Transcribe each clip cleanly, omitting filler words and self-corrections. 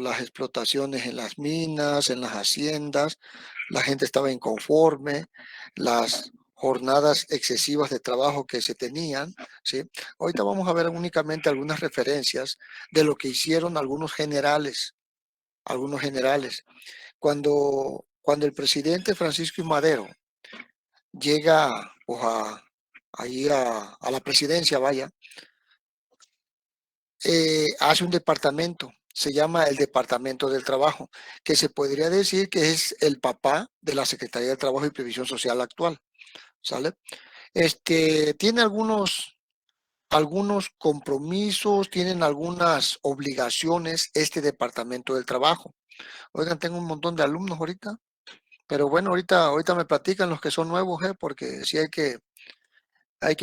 las explotaciones en las minas, en las haciendas, la gente estaba inconforme, las jornadas excesivas de trabajo que se tenían, ¿sí? Ahorita vamos a ver únicamente algunas referencias de lo que hicieron algunos generales, algunos generales. Cuando el presidente Francisco I. Madero llega pues, ahí a la presidencia, vaya, hace un departamento, se llama el Departamento del Trabajo, que se podría decir que es el papá de la Secretaría de Trabajo y Previsión Social actual, ¿sale? Tiene algunos compromisos, tienen algunas obligaciones este Departamento del Trabajo. Oigan, tengo un montón de alumnos ahorita, pero bueno, ahorita me platican los que son nuevos, porque sí hay que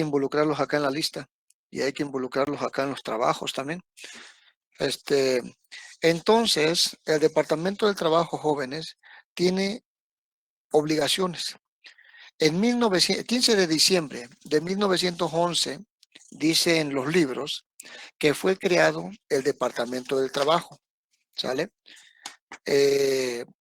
involucrarlos acá en la lista y hay que involucrarlos acá en los trabajos también. Este, entonces, el Departamento del Trabajo Jóvenes tiene obligaciones. En 15 de diciembre de 1911, dice en los libros que fue creado el Departamento del Trabajo, ¿sale?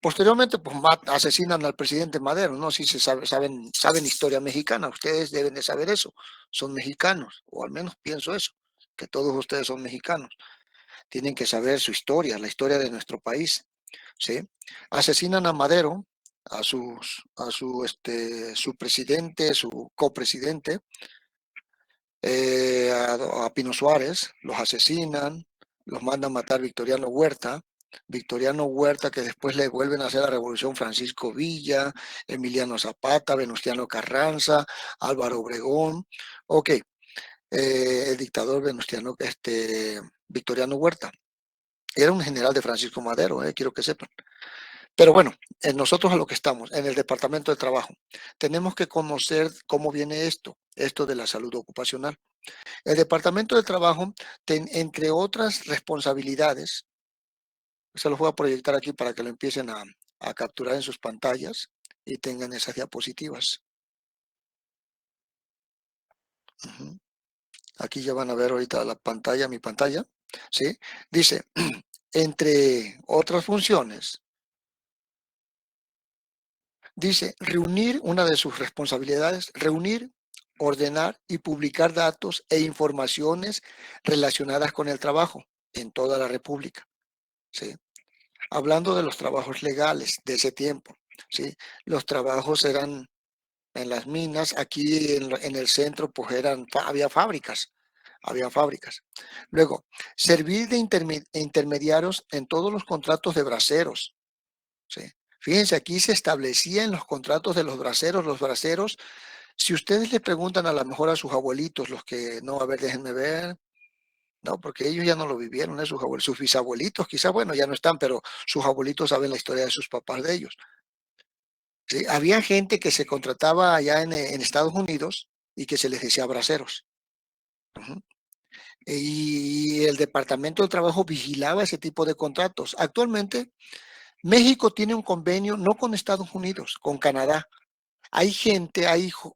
Posteriormente, pues asesinan al presidente Madero, ¿no? Si saben historia mexicana, ustedes deben de saber eso, son mexicanos, o al menos pienso eso, que todos ustedes son mexicanos. Tienen que saber su historia, la historia de nuestro país, ¿sí? Asesinan a Madero, su presidente, su copresidente, a Pino Suárez, los asesinan, los mandan matar Victoriano Huerta, que después le vuelven a hacer la revolución Francisco Villa, Emiliano Zapata, Venustiano Carranza, Álvaro Obregón, ok, el dictador Victoriano Huerta. Era un general de Francisco Madero, quiero que sepan. Pero bueno, nosotros a lo que estamos, en el Departamento de Trabajo, tenemos que conocer cómo viene esto de la salud ocupacional. El Departamento de Trabajo, entre otras responsabilidades, se los voy a proyectar aquí para que lo empiecen a capturar en sus pantallas y tengan esas diapositivas. Uh-huh. Aquí ya van a ver ahorita la pantalla, mi pantalla, ¿sí? Dice, entre otras funciones, dice, reunir, una de sus responsabilidades, reunir, ordenar y publicar datos e informaciones relacionadas con el trabajo en toda la República, ¿sí? Hablando de los trabajos legales de ese tiempo, ¿sí? Los trabajos eran en las minas, aquí en el centro pues había fábricas. Luego, servir de intermediarios en todos los contratos de braceros, ¿sí? Fíjense, aquí se establecía en los contratos de los braceros, si ustedes le preguntan a lo mejor a sus abuelitos, los que, no, a ver, déjenme ver, no, porque ellos ya no lo vivieron, sus bisabuelitos, quizás, bueno, ya no están, pero sus abuelitos saben la historia de sus papás de ellos, ¿sí? Había gente que se contrataba allá en Estados Unidos y que se les decía braceros. Uh-huh. Y el Departamento de Trabajo vigilaba ese tipo de contratos. Actualmente, México tiene un convenio no con Estados Unidos, con Canadá.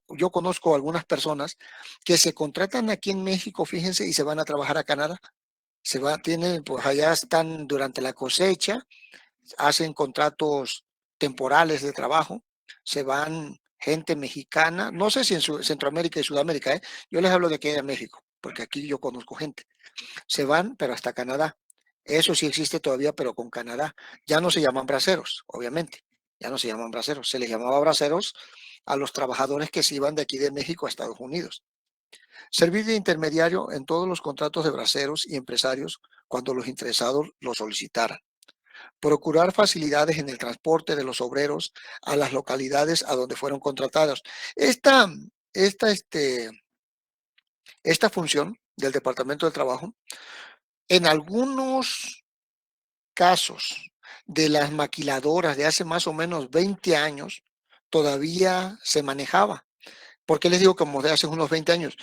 Yo conozco algunas personas que se contratan aquí en México, fíjense, y se van a trabajar a Canadá. Pues allá están durante la cosecha, hacen contratos temporales de trabajo, se van gente mexicana, no sé si en Centroamérica y Sudamérica, yo les hablo de aquí de México, porque aquí yo conozco gente, se van, pero hasta Canadá. Eso sí existe todavía, pero con Canadá. Ya no se llaman braceros, obviamente, ya no se llaman braceros, se les llamaba braceros a los trabajadores que se iban de aquí de México a Estados Unidos. Servir de intermediario en todos los contratos de braceros y empresarios cuando los interesados lo solicitaran. Procurar facilidades en el transporte de los obreros a las localidades a donde fueron contratados. Esta, esta, este, esta función del Departamento del Trabajo, en algunos casos de las maquiladoras de hace más o menos 20 años, todavía se manejaba. ¿Por qué les digo como de hace unos 20 años?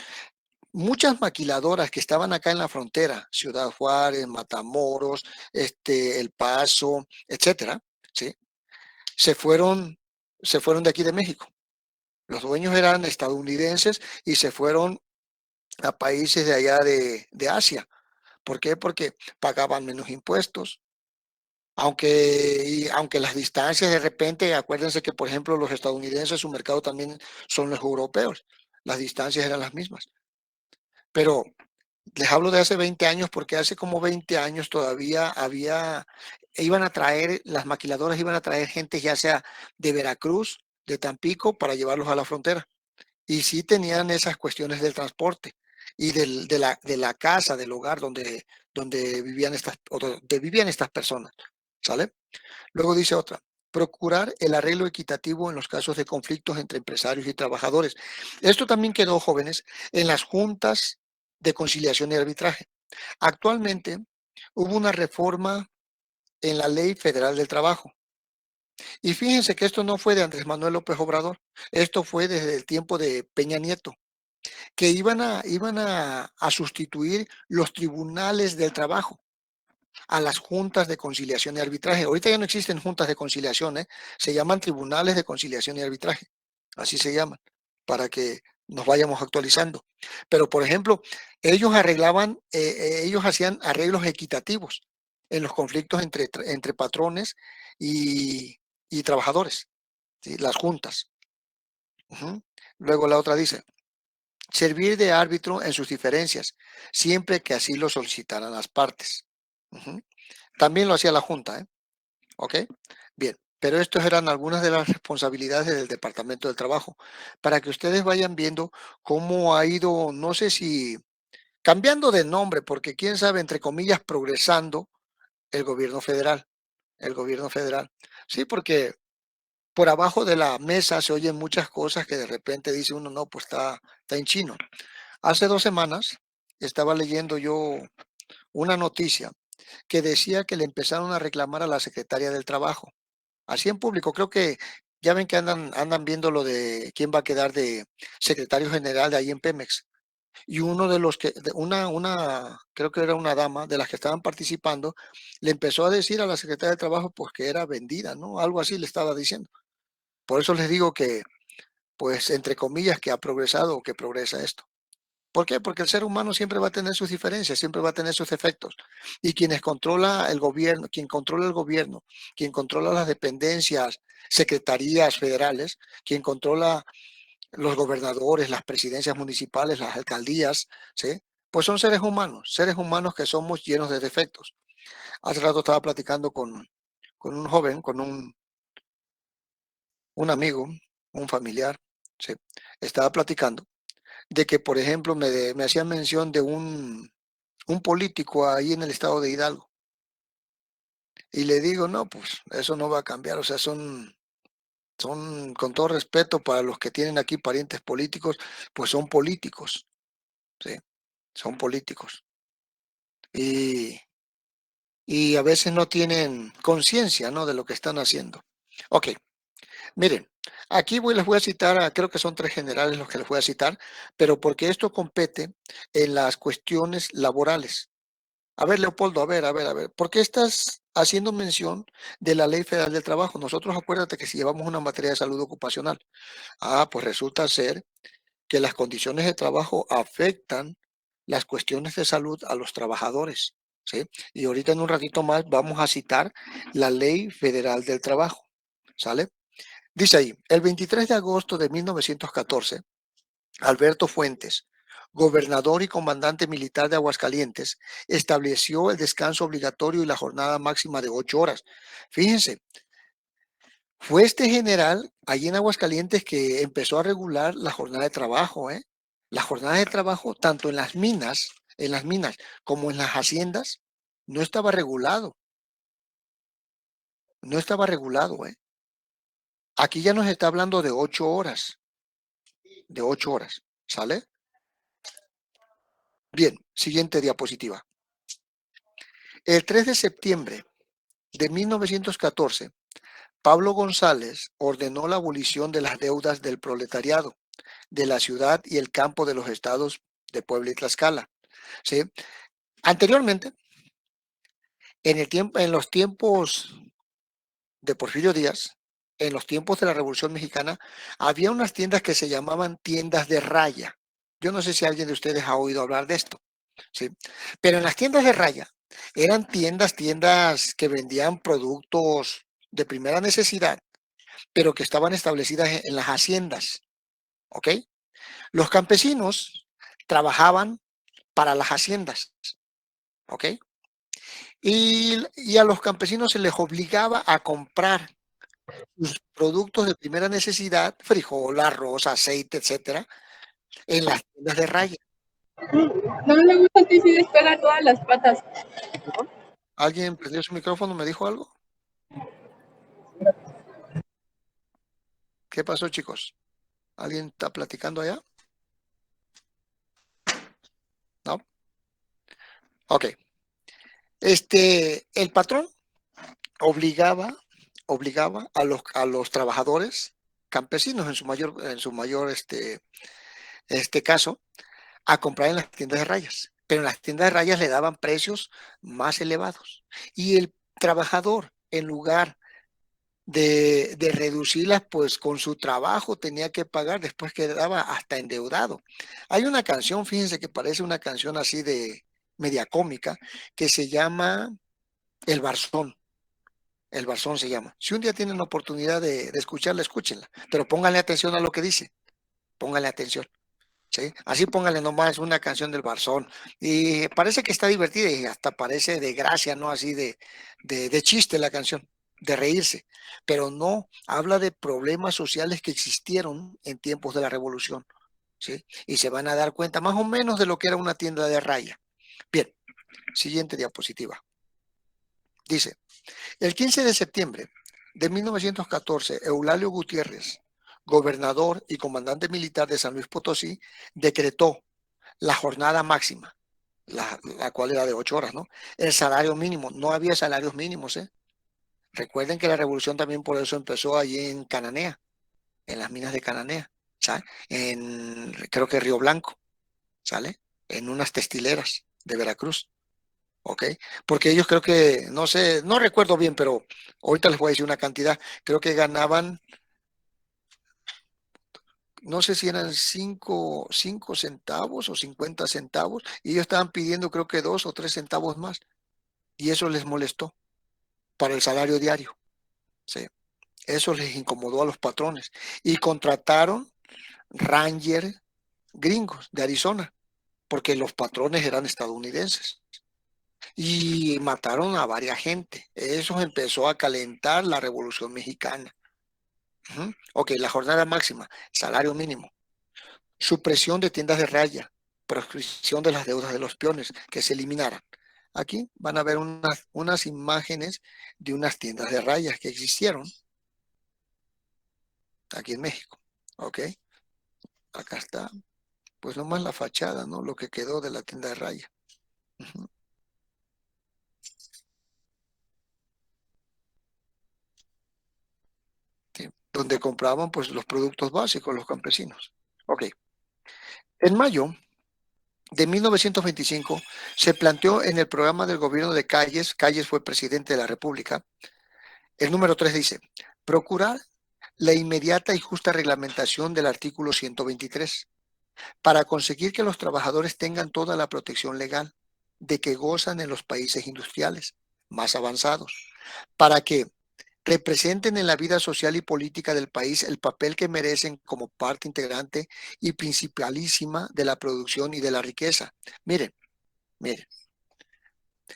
Muchas maquiladoras que estaban acá en la frontera, Ciudad Juárez, Matamoros, El Paso, etcétera, ¿sí? se fueron, se fueron de aquí de México. Los dueños eran estadounidenses y se fueron a países de allá de Asia. ¿Por qué? Porque pagaban menos impuestos, aunque las distancias de repente, acuérdense que, por ejemplo, los estadounidenses, su mercado también son los europeos. Las distancias eran las mismas. Pero les hablo de hace 20 años porque hace como 20 años todavía iban a traer, las maquiladoras iban a traer gente ya sea de Veracruz, de Tampico, para llevarlos a la frontera. Y sí tenían esas cuestiones del transporte y de la casa, del hogar donde vivían estas personas. ¿Sale? Luego dice otra, procurar el arreglo equitativo en los casos de conflictos entre empresarios y trabajadores. Esto también quedó, jóvenes, en las juntas de conciliación y arbitraje. Actualmente hubo una reforma en la Ley Federal del Trabajo. Y fíjense que esto no fue de Andrés Manuel López Obrador, esto fue desde el tiempo de Peña Nieto, que iban a sustituir los tribunales del trabajo a las juntas de conciliación y arbitraje. Ahorita ya no existen juntas de conciliación, ¿eh? Se llaman tribunales de conciliación y arbitraje. Así se llaman, para que nos vayamos actualizando. Pero, por ejemplo, ellos hacían arreglos equitativos en los conflictos entre patrones y trabajadores, ¿sí? Las juntas. Ujú. Luego la otra dice, servir de árbitro en sus diferencias, siempre que así lo solicitaran las partes. Ujú. También lo hacía la Junta, ¿eh? ¿Ok? Bien, pero estas eran algunas de las responsabilidades del Departamento del Trabajo, para que ustedes vayan viendo cómo ha ido, no sé si cambiando de nombre, porque quién sabe, entre comillas, progresando el gobierno federal, el gobierno federal. Sí, porque por abajo de la mesa se oyen muchas cosas que de repente dice uno, no, pues está en chino. Hace 2 semanas estaba leyendo yo una noticia que decía que le empezaron a reclamar a la secretaria del Trabajo. Así en público, creo que ya ven que andan viendo lo de quién va a quedar de secretario general de ahí en Pemex. Y uno de los que, creo que era una dama de las que estaban participando, le empezó a decir a la secretaria de Trabajo pues que era vendida, ¿no? Algo así le estaba diciendo. Por eso les digo que, pues, entre comillas, que ha progresado o que progresa esto. ¿Por qué? Porque el ser humano siempre va a tener sus diferencias, siempre va a tener sus efectos. Y quien controla las dependencias, secretarías federales, quien controla los gobernadores, las presidencias municipales, las alcaldías, ¿sí? Pues son seres humanos que somos llenos de defectos. Hace rato estaba platicando con un joven, con un amigo, un familiar, ¿sí? Estaba platicando de que, por ejemplo, me hacía mención de un político ahí en el estado de Hidalgo. Y le digo, no, pues eso no va a cambiar. O sea, con todo respeto para los que tienen aquí parientes políticos, pues son políticos, ¿sí? Son políticos. Y, y a veces no tienen conciencia, ¿no? De lo que están haciendo. Ok, miren, aquí les voy a citar, creo que son 3 generales los que les voy a citar, pero porque esto compete en las cuestiones laborales. A ver, Leopoldo, a ver, ¿por qué estás haciendo mención de la Ley Federal del Trabajo? Nosotros acuérdate que si llevamos una materia de salud ocupacional, pues resulta ser que las condiciones de trabajo afectan las cuestiones de salud a los trabajadores, ¿sí? Y ahorita en un ratito más vamos a citar la Ley Federal del Trabajo, ¿sale? Dice ahí, el 23 de agosto de 1914, Alberto Fuentes, gobernador y comandante militar de Aguascalientes, estableció el descanso obligatorio y la jornada máxima de 8 horas. Fíjense, fue este general allí en Aguascalientes que empezó a regular la jornada de trabajo, ¿eh? La jornada de trabajo, tanto en las minas como en las haciendas, no estaba regulado, no estaba regulado, ¿eh? Aquí ya nos está hablando de 8 horas, ¿sale? Bien, siguiente diapositiva. El 3 de septiembre de 1914, Pablo González ordenó la abolición de las deudas del proletariado de la ciudad y el campo de los estados de Puebla y Tlaxcala. ¿Sí? Anteriormente, en los tiempos de Porfirio Díaz, en los tiempos de la Revolución Mexicana, había unas tiendas que se llamaban tiendas de raya. Yo no sé si alguien de ustedes ha oído hablar de esto, ¿sí? Pero en las tiendas de raya Eran tiendas que vendían productos de primera necesidad, pero que estaban establecidas en las haciendas, ¿ok? Los campesinos trabajaban para las haciendas, ¿ok? Y a los campesinos se les obligaba a comprar sus productos de primera necesidad, frijol, arroz, aceite, etcétera, en las tiendas de raya. No me gusta que sí despega todas las patas. ¿Perdón? ¿Alguien prendió su micrófono? ¿Me dijo algo? ¿Qué pasó, chicos? ¿Alguien está platicando allá? ¿No? Ok. El patrón obligaba, obligaba a los trabajadores campesinos en su mayor caso, a comprar en las tiendas de rayas. Pero en las tiendas de rayas le daban precios más elevados. Y el trabajador, en lugar de reducirlas, pues con su trabajo tenía que pagar, después quedaba hasta endeudado. Hay una canción, fíjense que parece una canción así de media cómica, que se llama El Barzón. El Barzón se llama. Si un día tienen la oportunidad de escucharla, escúchenla, pero pónganle atención a lo que dice, pónganle atención. ¿Sí? Así póngale nomás una canción del Barzón. Y parece que está divertida y hasta parece de gracia, ¿no? Así de chiste la canción, de reírse. Pero no, habla de problemas sociales que existieron en tiempos de la revolución. ¿Sí? Y se van a dar cuenta más o menos de lo que era una tienda de raya. Bien, siguiente diapositiva. Dice, el 15 de septiembre de 1914, Eulalio Gutiérrez, gobernador y comandante militar de San Luis Potosí, decretó la jornada máxima, la cual era de 8 horas, ¿no? El salario mínimo, no había salarios mínimos, ¿eh? Recuerden que la revolución también por eso empezó allí en Cananea, en las minas de Cananea, ¿sabes? Creo que Río Blanco, ¿sale? En unas textileras de Veracruz, ¿ok? Porque ellos creo que, no sé, no recuerdo bien, pero ahorita les voy a decir una cantidad, creo que ganaban, no sé si eran 5 centavos o 50 centavos, y ellos estaban pidiendo creo que 2 o 3 centavos más. Y eso les molestó para el salario diario. ¿Sí? Eso les incomodó a los patrones y contrataron Ranger gringos de Arizona porque los patrones eran estadounidenses y mataron a varias gente. Eso empezó a calentar la Revolución Mexicana. Ok, la jornada máxima, salario mínimo, supresión de tiendas de raya, proscripción de las deudas de los peones, que se eliminaran. Aquí van a ver unas imágenes de unas tiendas de rayas que existieron aquí en México. Ok, acá está, pues nomás la fachada, ¿no? Lo que quedó de la tienda de raya. Ujú. Sí, donde compraban pues los productos básicos los campesinos. Ok, en mayo de 1925 se planteó en el programa del gobierno de Calles, Calles fue presidente de la República, el número 3 dice, procurar la inmediata y justa reglamentación del artículo 123 para conseguir que los trabajadores tengan toda la protección legal de que gozan en los países industriales más avanzados, para que representen en la vida social y política del país el papel que merecen como parte integrante y principalísima de la producción y de la riqueza. Miren, miren,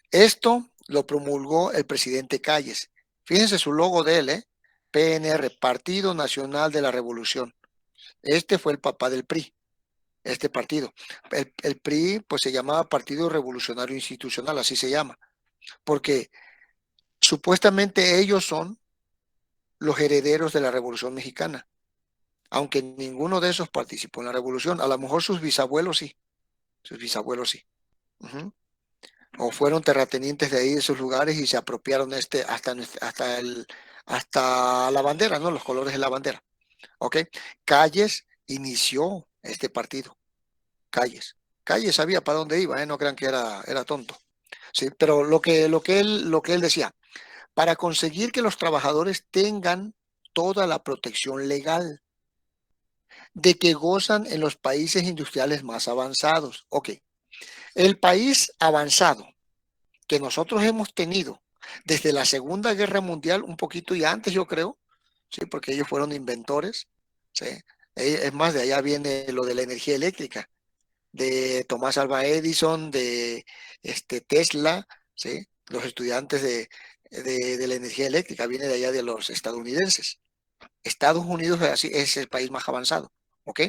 esto lo promulgó el presidente Calles. Fíjense su logo de él, ¿eh? PNR, Partido Nacional de la Revolución. Este fue el papá del PRI, este partido. El PRI pues se llamaba Partido Revolucionario Institucional, así se llama, porque supuestamente ellos son los herederos de la Revolución Mexicana, aunque ninguno de esos participó en la revolución. A lo mejor sus bisabuelos sí, sus bisabuelos sí. Ujú. O fueron terratenientes de ahí, de esos lugares, y se apropiaron hasta la bandera, ¿no? Los colores de la bandera. ¿Ok? Calles inició este partido. Calles. Calles sabía para dónde iba, ¿eh? No crean que era tonto. Sí, pero lo que él decía, para conseguir que los trabajadores tengan toda la protección legal de que gozan en los países industriales más avanzados. Ok, el país avanzado que nosotros hemos tenido desde la Segunda Guerra Mundial, un poquito y antes, yo creo, sí, porque ellos fueron inventores, sí. Es más, de allá viene lo de la energía eléctrica, de Tomás Alva Edison, de Tesla, ¿sí? Los estudiantes de la energía eléctrica, viene de allá de los estadounidenses. Estados Unidos es el país más avanzado, ¿ok?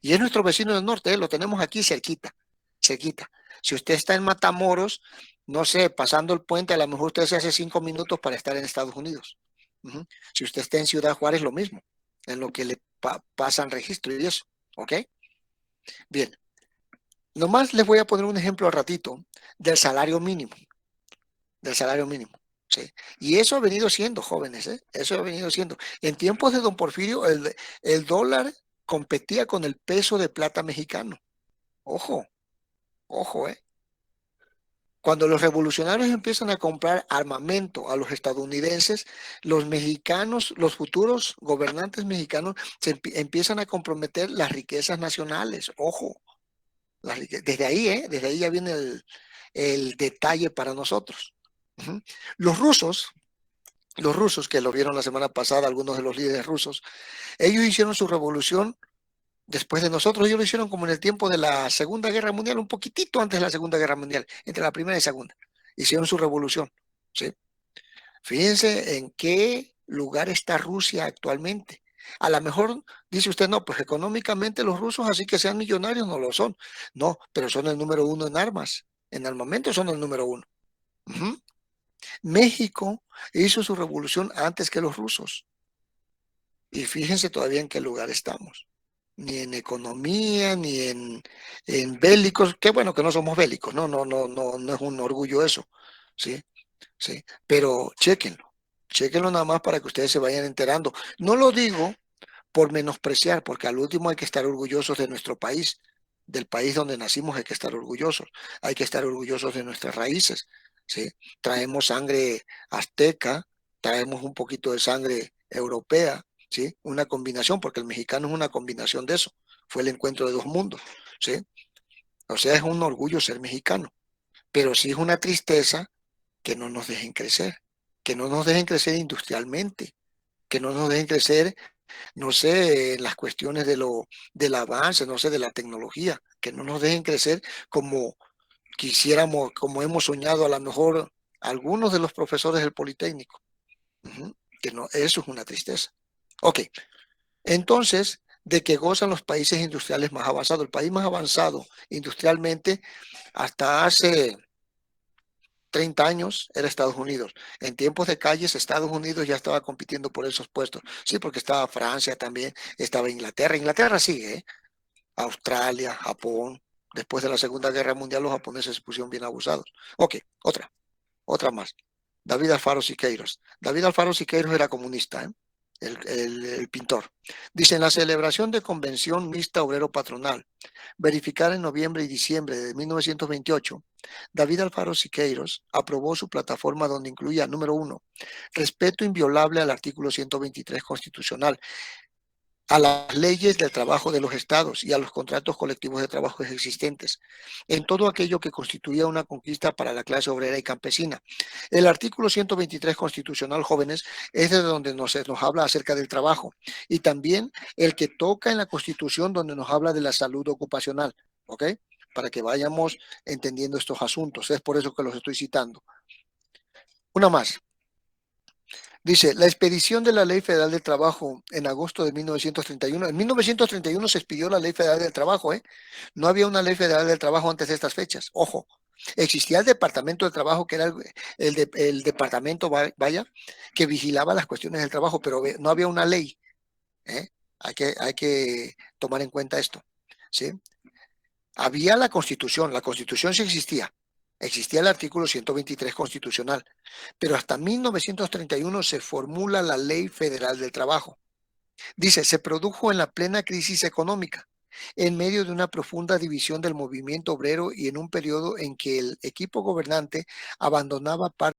Y es nuestro vecino del norte, lo tenemos aquí cerquita, cerquita. Si usted está en Matamoros, no sé, pasando el puente, a lo mejor usted se hace 5 minutos para estar en Estados Unidos. Ujú. Si usted está en Ciudad Juárez, lo mismo, en lo que le pasan registro y eso, ¿ok? Bien, nomás les voy a poner un ejemplo al ratito del salario mínimo, del salario mínimo. Sí. Y eso ha venido siendo, jóvenes, ¿eh? Eso ha venido siendo. En tiempos de don Porfirio, el dólar competía con el peso de plata mexicano. Ojo, ojo, ¿eh? Cuando los revolucionarios empiezan a comprar armamento a los estadounidenses, los mexicanos, los futuros gobernantes mexicanos, empiezan a comprometer las riquezas nacionales. Ojo, desde ahí, ¿eh? Desde ahí ya viene el detalle para nosotros. Ujú. Los rusos, que lo vieron la semana pasada, algunos de los líderes rusos, ellos hicieron su revolución después de nosotros. Ellos lo hicieron como en el tiempo de la Segunda Guerra Mundial, un poquitito antes de la Segunda Guerra Mundial, entre la primera y segunda. Hicieron su revolución, ¿sí? Fíjense en qué lugar está Rusia actualmente. A lo mejor dice usted, no, pues económicamente los rusos, así que sean millonarios, no lo son. No, pero son el número uno en armas. En armamento son el número uno. Ujú. México hizo su revolución antes que los rusos. Y fíjense todavía en qué lugar estamos. Ni en economía, ni en bélicos. Qué bueno que no somos bélicos. No, no, no, no, no es un orgullo eso. Sí, sí. Pero chéquenlo. Chéquenlo nada más para que ustedes se vayan enterando. No lo digo por menospreciar, porque al último hay que estar orgullosos de nuestro país, del país donde nacimos hay que estar orgullosos, hay que estar orgullosos de nuestras raíces, ¿sí? Traemos sangre azteca, traemos un poquito de sangre europea, ¿sí? Una combinación, porque el mexicano es una combinación de eso, fue el encuentro de dos mundos, ¿sí? O sea, es un orgullo ser mexicano, pero sí es una tristeza que no nos dejen crecer, que no nos dejen crecer industrialmente, que no nos dejen crecer, no sé, las cuestiones del avance, no sé, de la tecnología, que no nos dejen crecer como quisiéramos, como hemos soñado a lo mejor algunos de los profesores del Politécnico. Ujú. Que no, eso es una tristeza. Ok, entonces, ¿de qué gozan los países industriales más avanzados? El país más avanzado industrialmente hasta hace 30 años era Estados Unidos. En tiempos de calles, Estados Unidos ya estaba compitiendo por esos puestos. Sí, porque estaba Francia también, estaba Inglaterra. Inglaterra sigue, ¿eh? Australia, Japón. Después de la Segunda Guerra Mundial, los japoneses se pusieron bien abusados. Ok, otra más. David Alfaro Siqueiros. David Alfaro Siqueiros era comunista, ¿eh? El pintor. Dice, en la celebración de convención mixta obrero-patronal, verificar en noviembre y diciembre de 1928, David Alfaro Siqueiros aprobó su plataforma donde incluía, número 1, respeto inviolable al artículo 123 constitucional, a las leyes del trabajo de los estados y a los contratos colectivos de trabajo existentes, en todo aquello que constituía una conquista para la clase obrera y campesina. El artículo 123 constitucional, jóvenes, es de donde nos habla acerca del trabajo, y también el que toca en la Constitución donde nos habla de la salud ocupacional, ¿ok? Para que vayamos entendiendo estos asuntos. Es por eso que los estoy citando. Una más. Dice, la expedición de la Ley Federal del Trabajo en agosto de 1931. En 1931 se expidió la Ley Federal del Trabajo, ¿eh? No había una Ley Federal del Trabajo antes de estas fechas. Ojo, existía el Departamento del Trabajo, que era el departamento, vaya, que vigilaba las cuestiones del trabajo, pero no había una ley, ¿eh? Hay que tomar en cuenta esto, ¿sí? Había la Constitución sí existía. Existía el artículo 123 constitucional, pero hasta 1931 se formula la Ley Federal del Trabajo. Dice, se produjo en la plena crisis económica, en medio de una profunda división del movimiento obrero y en un periodo en que el equipo gobernante abandonaba parte